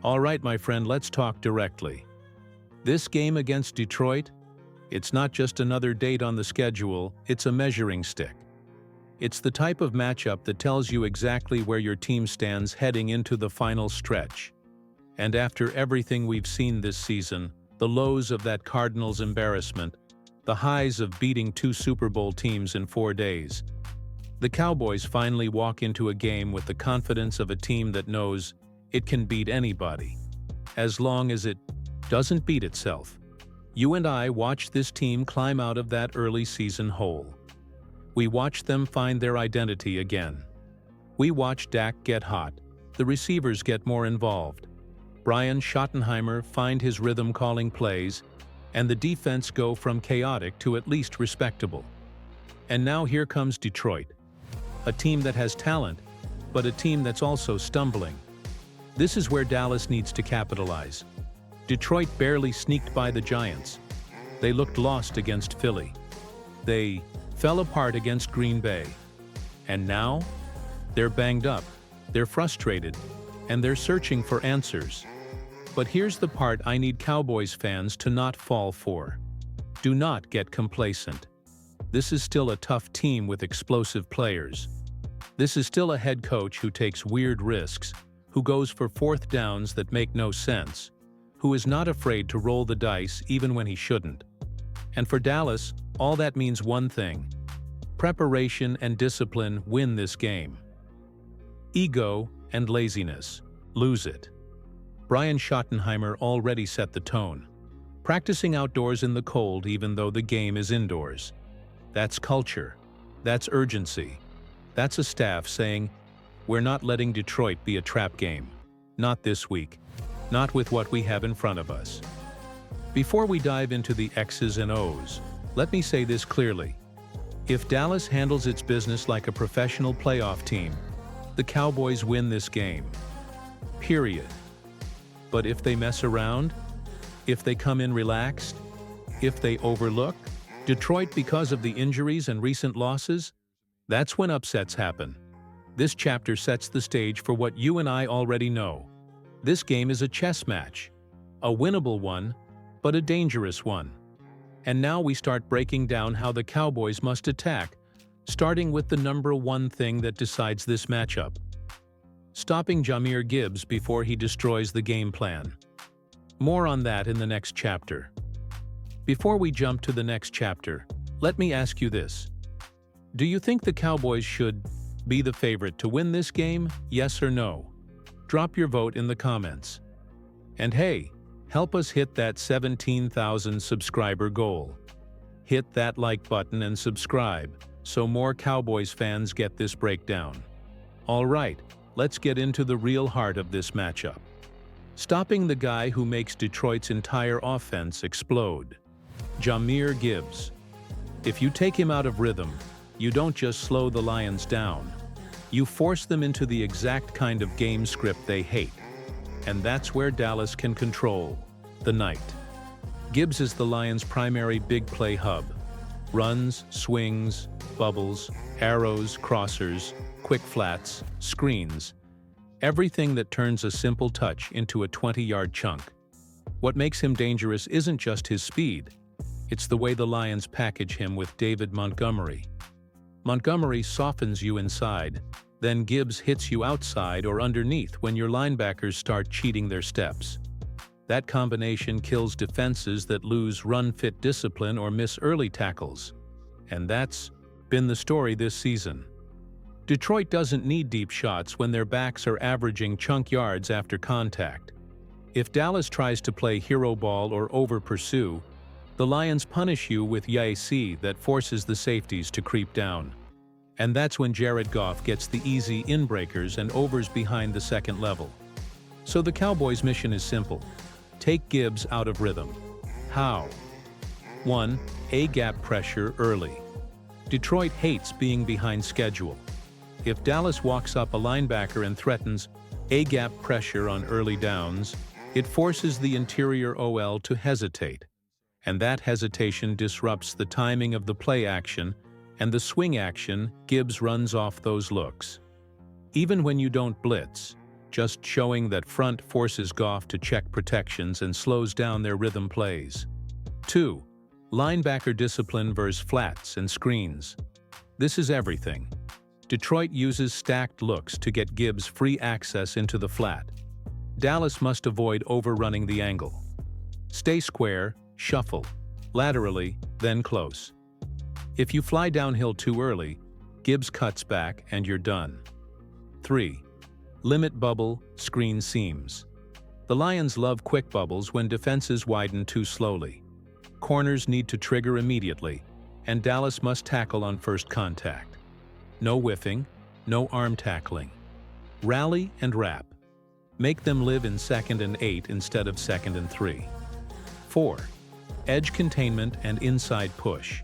All right, my friend, let's talk directly. This game against Detroit, it's not just another date on the schedule, it's a measuring stick. It's the type of matchup that tells you exactly where your team stands heading into the final stretch. And after everything we've seen this season, the lows of that Cardinals embarrassment, the highs of beating 2 Super Bowl teams in 4 days, the Cowboys finally walk into a game with the confidence of a team that knows it can beat anybody, as long as it doesn't beat itself. You and I watched this team climb out of that early season hole. We watched them find their identity again. We watched Dak get hot, the receivers get more involved, Brian Schottenheimer find his rhythm calling plays, and the defense go from chaotic to at least respectable. And now here comes Detroit, a team that has talent, but a team that's also stumbling. This is where Dallas needs to capitalize. Detroit barely sneaked by the Giants. They looked lost against Philly. They fell apart against Green Bay. And now, they're banged up, they're frustrated, and they're searching for answers. But here's the part I need Cowboys fans to not fall for. Do not get complacent. This is still a tough team with explosive players. This is still a head coach who takes weird risks, who goes for 4th downs that make no sense, who is not afraid to roll the dice even when he shouldn't. And for Dallas, all that means one thing: preparation and discipline win this game. Ego and laziness lose it. Brian Schottenheimer already set the tone, practicing outdoors in the cold even though the game is indoors. That's culture. That's urgency. That's a staff saying, "We're not letting Detroit be a trap game. Not this week. Not with what we have in front of us." Before we dive into the X's and O's, let me say this clearly. If Dallas handles its business like a professional playoff team, the Cowboys win this game. Period. But if they mess around, if they come in relaxed, if they overlook Detroit because of the injuries and recent losses, that's when upsets happen. This chapter sets the stage for what you and I already know. This game is a chess match, a winnable one, but a dangerous one. And now we start breaking down how the Cowboys must attack, starting with the number one thing that decides this matchup: stopping Jahmyr Gibbs before he destroys the game plan. More on that in the next chapter. Before we jump to the next chapter, let me ask you this. Do you think the Cowboys should be the favorite to win this game, yes or no? Drop your vote in the comments. And hey, help us hit that 17,000 subscriber goal. Hit that like button and subscribe so more Cowboys fans get this breakdown. All right, let's get into the real heart of this matchup. Stopping the guy who makes Detroit's entire offense explode. Jahmyr Gibbs. If you take him out of rhythm, you don't just slow the Lions down. You force them into the exact kind of game script they hate. And that's where Dallas can control the night. Gibbs is the Lions' primary big play hub. Runs, swings, bubbles, arrows, crossers, quick flats, screens. Everything that turns a simple touch into a 20-yard chunk. What makes him dangerous isn't just his speed. It's the way the Lions package him with David Montgomery. Montgomery softens you inside, then Gibbs hits you outside or underneath when your linebackers start cheating their steps. That combination kills defenses that lose run-fit discipline or miss early tackles. And that's been the story this season. Detroit doesn't need deep shots when their backs are averaging chunk yards after contact. If Dallas tries to play hero ball or over-pursue, the Lions punish you with YC that forces the safeties to creep down. And that's when Jared Goff gets the easy in-breakers and overs behind the second level. So the Cowboys' mission is simple. Take Gibbs out of rhythm. How? 1. A-gap pressure early. Detroit hates being behind schedule. If Dallas walks up a linebacker and threatens A-gap pressure on early downs, it forces the interior OL to hesitate. And that hesitation disrupts the timing of the play action and the swing action. Gibbs runs off those looks. Even when you don't blitz, just showing that front forces Goff to check protections and slows down their rhythm plays. 2. Linebacker discipline versus flats and screens. This is everything. Detroit uses stacked looks to get Gibbs free access into the flat. Dallas must avoid overrunning the angle. Stay square, shuffle, laterally, then close. If you fly downhill too early, Gibbs cuts back and you're done. 3. Limit bubble, screen seams. The Lions love quick bubbles when defenses widen too slowly. Corners need to trigger immediately, and Dallas must tackle on first contact. No whiffing, no arm tackling. Rally and wrap. Make them live in 2nd and 8 instead of 2nd and 3. 4. Edge containment and inside push.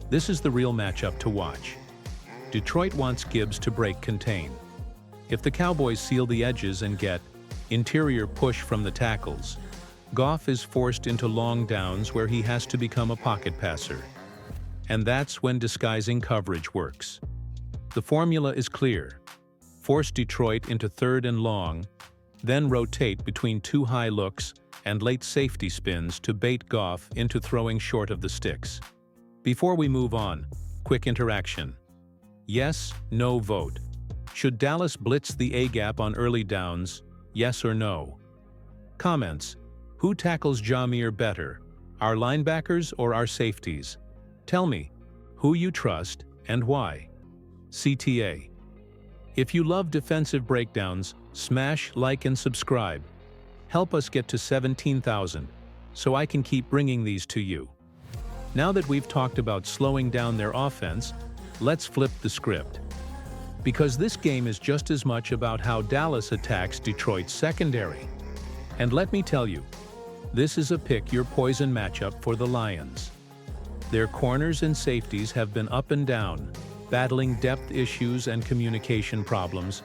This is the real matchup to watch. Detroit wants Gibbs to break contain. If the Cowboys seal the edges and get interior push from the tackles, Goff is forced into long downs where he has to become a pocket passer. And that's when disguising coverage works. The formula is clear. Force Detroit into 3rd and long, then rotate between 2 high looks and late safety spins to bait Goff into throwing short of the sticks. Before we move on, quick interaction. Yes, no vote. Should Dallas blitz the A-gap on early downs, yes or no? Comments. Who tackles Jahmyr better, our linebackers or our safeties? Tell me, who you trust and why? CTA. If you love defensive breakdowns, smash like and subscribe. Help us get to 17,000 so I can keep bringing these to you. Now that we've talked about slowing down their offense, let's flip the script. Because this game is just as much about how Dallas attacks Detroit's secondary. And let me tell you, this is a pick your poison matchup for the Lions. Their corners and safeties have been up and down, battling depth issues and communication problems,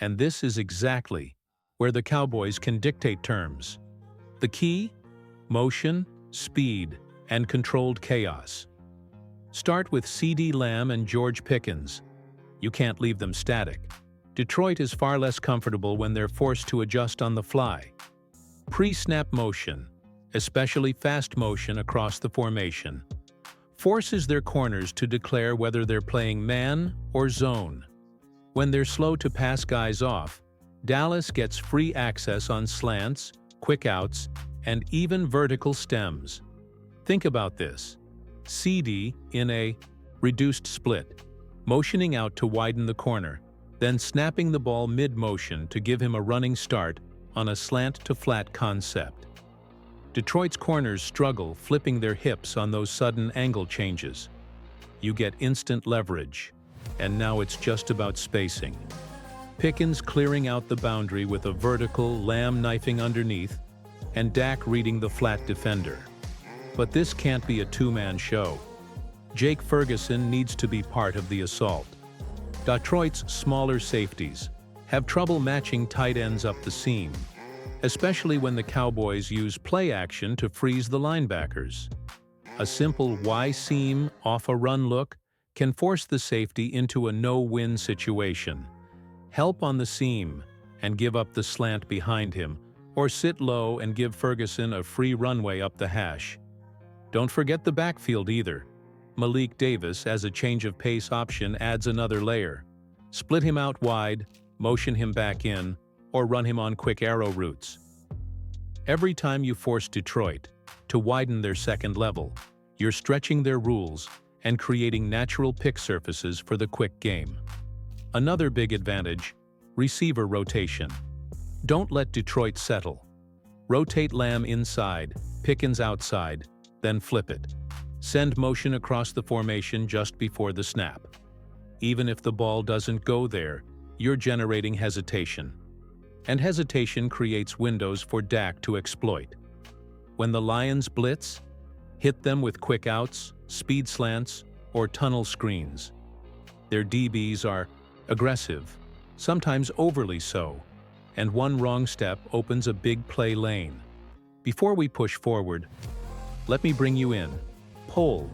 and this is exactly where the Cowboys can dictate terms. The key? Motion, speed, and controlled chaos. Start with CeeDee Lamb and George Pickens. You can't leave them static. Detroit is far less comfortable when they're forced to adjust on the fly. Pre-snap motion, especially fast motion across the formation, forces their corners to declare whether they're playing man or zone. When they're slow to pass guys off, Dallas gets free access on slants, quick outs, and even vertical stems. Think about this. CeeDee in a reduced split, motioning out to widen the corner, then snapping the ball mid-motion to give him a running start on a slant-to-flat concept. Detroit's corners struggle flipping their hips on those sudden angle changes. You get instant leverage, and now it's just about spacing. Pickens clearing out the boundary with a vertical, Lamb knifing underneath, and Dak reading the flat defender. But this can't be a two-man show. Jake Ferguson needs to be part of the assault. Detroit's smaller safeties have trouble matching tight ends up the seam, especially when the Cowboys use play action to freeze the linebackers. A simple Y seam off a run look can force the safety into a no-win situation. Help on the seam and give up the slant behind him, or sit low and give Ferguson a free runway up the hash. Don't forget the backfield either. Malik Davis as a change of pace option adds another layer. Split him out wide, motion him back in, or run him on quick arrow routes. Every time you force Detroit to widen their second level, you're stretching their rules and creating natural pick surfaces for the quick game. Another big advantage, receiver rotation. Don't let Detroit settle. Rotate Lamb inside, Pickens outside, then flip it. Send motion across the formation just before the snap. Even if the ball doesn't go there, you're generating hesitation. And hesitation creates windows for Dak to exploit. When the Lions blitz, hit them with quick outs, speed slants, or tunnel screens. Their DBs are aggressive, sometimes overly so, and one wrong step opens a big play lane. Before we push forward, let me bring you in. Poll.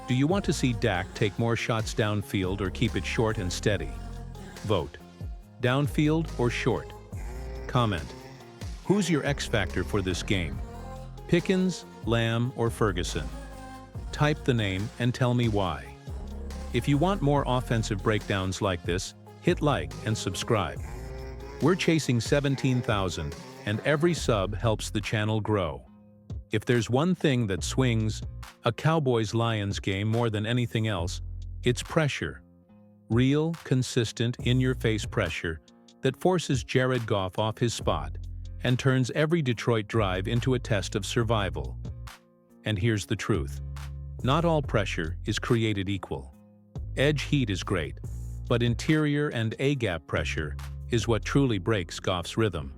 Do you want to see Dak take more shots downfield or keep it short and steady? Vote. Downfield or short? Comment. Who's your X factor for this game? Pickens, Lamb, or Ferguson? Type the name and tell me why. If you want more offensive breakdowns like this, hit like and subscribe. We're chasing 17,000, and every sub helps the channel grow. If there's one thing that swings a Cowboys-Lions game more than anything else, it's pressure. Real, consistent, in-your-face pressure that forces Jared Goff off his spot and turns every Detroit drive into a test of survival. And here's the truth. Not all pressure is created equal. Edge heat is great, but interior and A-gap pressure is what truly breaks Goff's rhythm.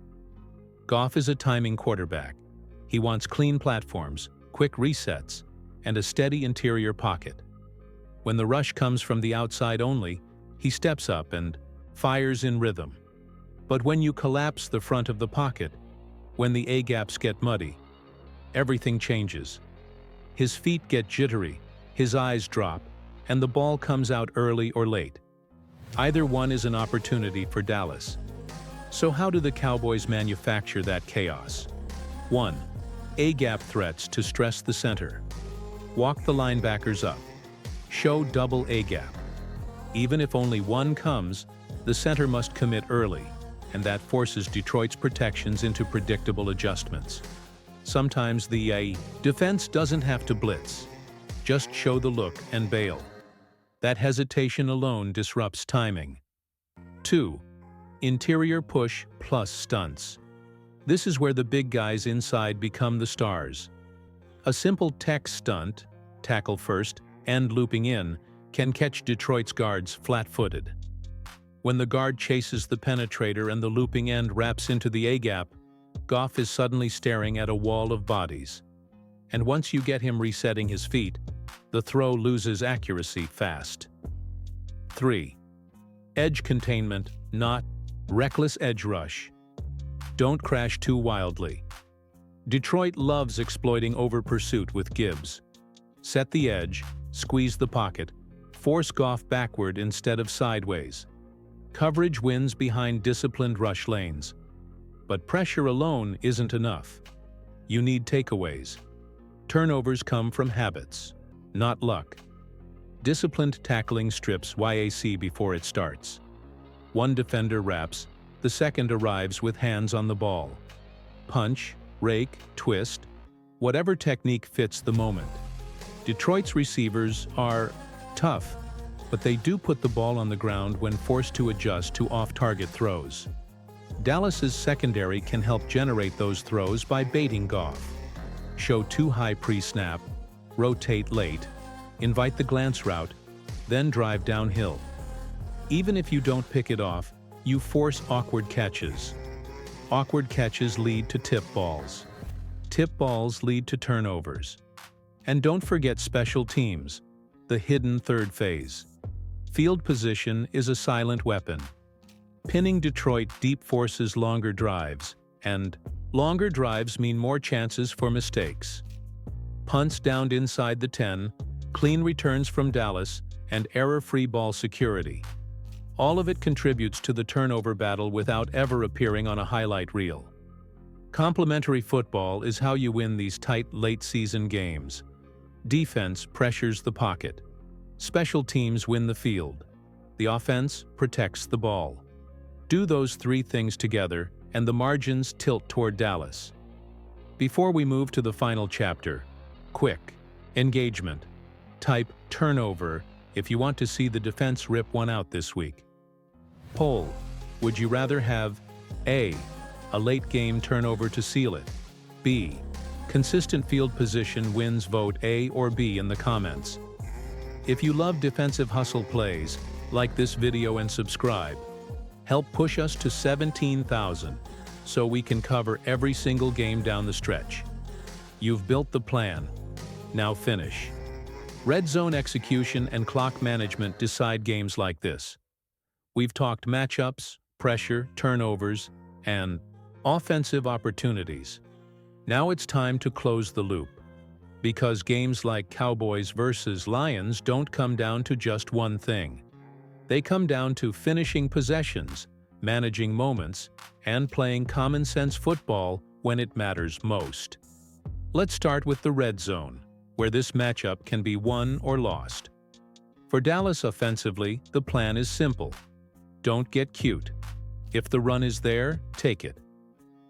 Goff is a timing quarterback. He wants clean platforms, quick resets, and a steady interior pocket. When the rush comes from the outside only, he steps up and fires in rhythm. But when you collapse the front of the pocket, when the A-gaps get muddy, everything changes. His feet get jittery, his eyes drop, and the ball comes out early or late. Either one is an opportunity for Dallas. So how do the Cowboys manufacture that chaos? 1. A-gap threats to stress the center. Walk the linebackers up. Show double A-gap. Even if only one comes, the center must commit early, and that forces Detroit's protections into predictable adjustments. Sometimes the defense doesn't have to blitz. Just show the look and bail. That hesitation alone disrupts timing. 2. Interior push plus stunts. This is where the big guys inside become the stars. A simple tech stunt, tackle first, and looping in, can catch Detroit's guards flat-footed. When the guard chases the penetrator and the looping end wraps into the A-gap, Goff is suddenly staring at a wall of bodies. And once you get him resetting his feet, the throw loses accuracy fast. 3. Edge containment, not reckless edge rush. Don't crash too wildly. Detroit loves exploiting over-pursuit with Gibbs. Set the edge, squeeze the pocket, force Goff backward instead of sideways. Coverage wins behind disciplined rush lanes. But pressure alone isn't enough. You need takeaways. Turnovers come from habits, not luck. Disciplined tackling strips YAC before it starts. One defender wraps, the second arrives with hands on the ball. Punch, rake, twist, whatever technique fits the moment. Detroit's receivers are tough, but they do put the ball on the ground when forced to adjust to off-target throws. Dallas's secondary can help generate those throws by baiting Goff. Show too high pre-snap, rotate late, invite the glance route, then drive downhill. Even if you don't pick it off, you force awkward catches. Awkward catches lead to tip balls. Tip balls lead to turnovers. And don't forget special teams, the hidden third phase. Field position is a silent weapon. Pinning Detroit deep forces longer drives, and longer drives mean more chances for mistakes. Punts downed inside the 10, clean returns from Dallas, and error-free ball security. All of it contributes to the turnover battle without ever appearing on a highlight reel. Complementary football is how you win these tight late-season games. Defense pressures the pocket. Special teams win the field. The offense protects the ball. Do those three things together, and the margins tilt toward Dallas. Before we move to the final chapter, quick engagement. Type turnover if you want to see the defense rip one out this week. Poll: would you rather have A. a late-game turnover to seal it, B. consistent field position wins? Vote A or B in the comments. If you love defensive hustle plays, like this video and subscribe. Help push us to 17,000 so we can cover every single game down the stretch. You've built the plan. Now finish. Red zone execution and clock management decide games like this. We've talked matchups, pressure, turnovers, and offensive opportunities. Now it's time to close the loop. Because games like Cowboys versus Lions don't come down to just one thing. They come down to finishing possessions, managing moments, and playing common-sense football when it matters most. Let's start with the red zone, where this matchup can be won or lost. For Dallas offensively, the plan is simple. Don't get cute. If the run is there, take it.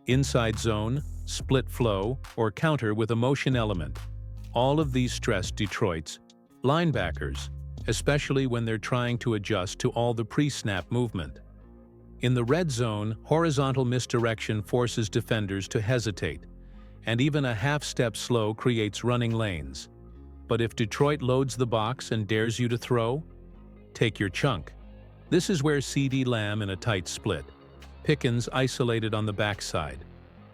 Inside zone, split flow, or counter with a motion element. All of these stress Detroit's linebackers, especially when they're trying to adjust to all the pre-snap movement. In the red zone, horizontal misdirection forces defenders to hesitate, and even a half-step slow creates running lanes. But if Detroit loads the box and dares you to throw, take your chunk. This is where CeeDee Lamb in a tight split, Pickens isolated on the backside,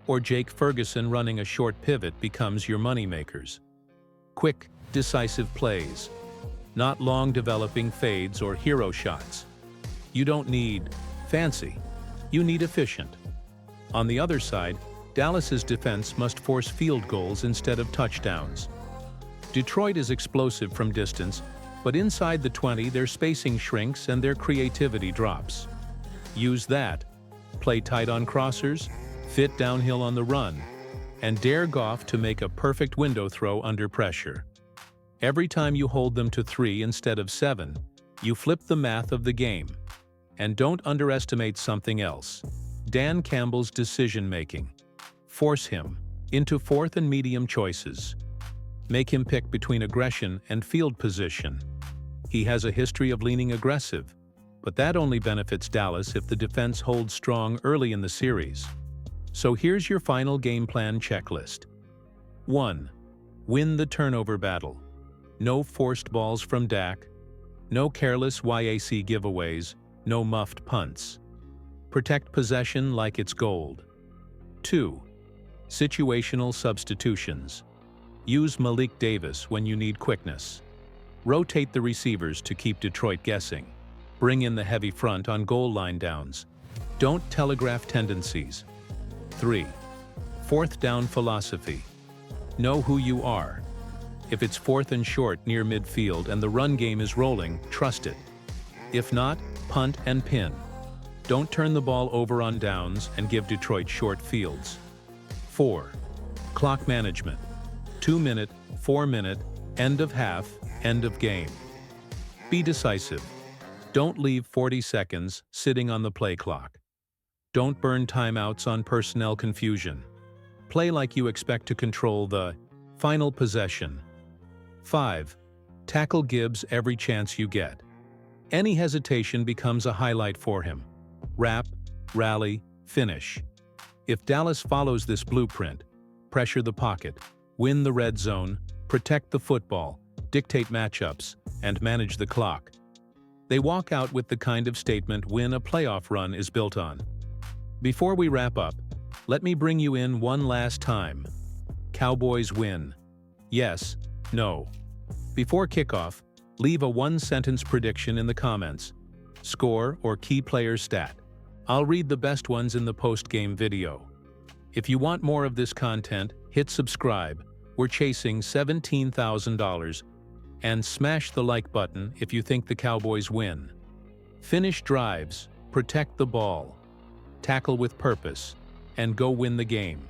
or Jake Ferguson running a short pivot becomes your moneymakers. Quick, decisive plays, not long developing fades or hero shots. You don't need fancy, you need efficient. On the other side, Dallas's defense must force field goals instead of touchdowns. Detroit is explosive from distance, but inside the 20 their spacing shrinks and their creativity drops. Use that. Play tight on crossers, fit downhill on the run, and dare Goff to make a perfect window throw under pressure. Every time you hold them to 3 instead of 7, you flip the math of the game. And don't underestimate something else: Dan Campbell's decision-making. Force him into fourth and medium choices. Make him pick between aggression and field position. He has a history of leaning aggressive, but that only benefits Dallas if the defense holds strong early in the series. So here's your final game plan checklist. 1. Win the turnover battle. No forced balls from Dak, no careless YAC giveaways, no muffed punts. Protect possession like it's gold. 2. Situational substitutions. Use Malik Davis when you need quickness. Rotate the receivers to keep Detroit guessing. Bring in the heavy front on goal line downs. Don't telegraph tendencies. 3. Fourth down philosophy. Know who you are. If it's fourth and short near midfield and the run game is rolling, trust it. If not, punt and pin. Don't turn the ball over on downs and give Detroit short fields. 4. Clock management. 2-minute, 4-minute, end of half, end of game. Be decisive. Don't leave 40 seconds sitting on the play clock. Don't burn timeouts on personnel confusion. Play like you expect to control the final possession. 5. Tackle Gibbs every chance you get. Any hesitation becomes a highlight for him. Wrap, rally, finish. If Dallas follows this blueprint, pressure the pocket, win the red zone, protect the football, dictate matchups, and manage the clock, they walk out with the kind of statement win a playoff run is built on. Before we wrap up, let me bring you in one last time. Cowboys win. Yes, no. Before kickoff, leave a one-sentence prediction in the comments. Score or key player stat. I'll read the best ones in the post-game video. If you want more of this content, hit subscribe. We're chasing $17,000. And smash the like button if you think the Cowboys win. Finish drives, protect the ball, tackle with purpose, and go win the game.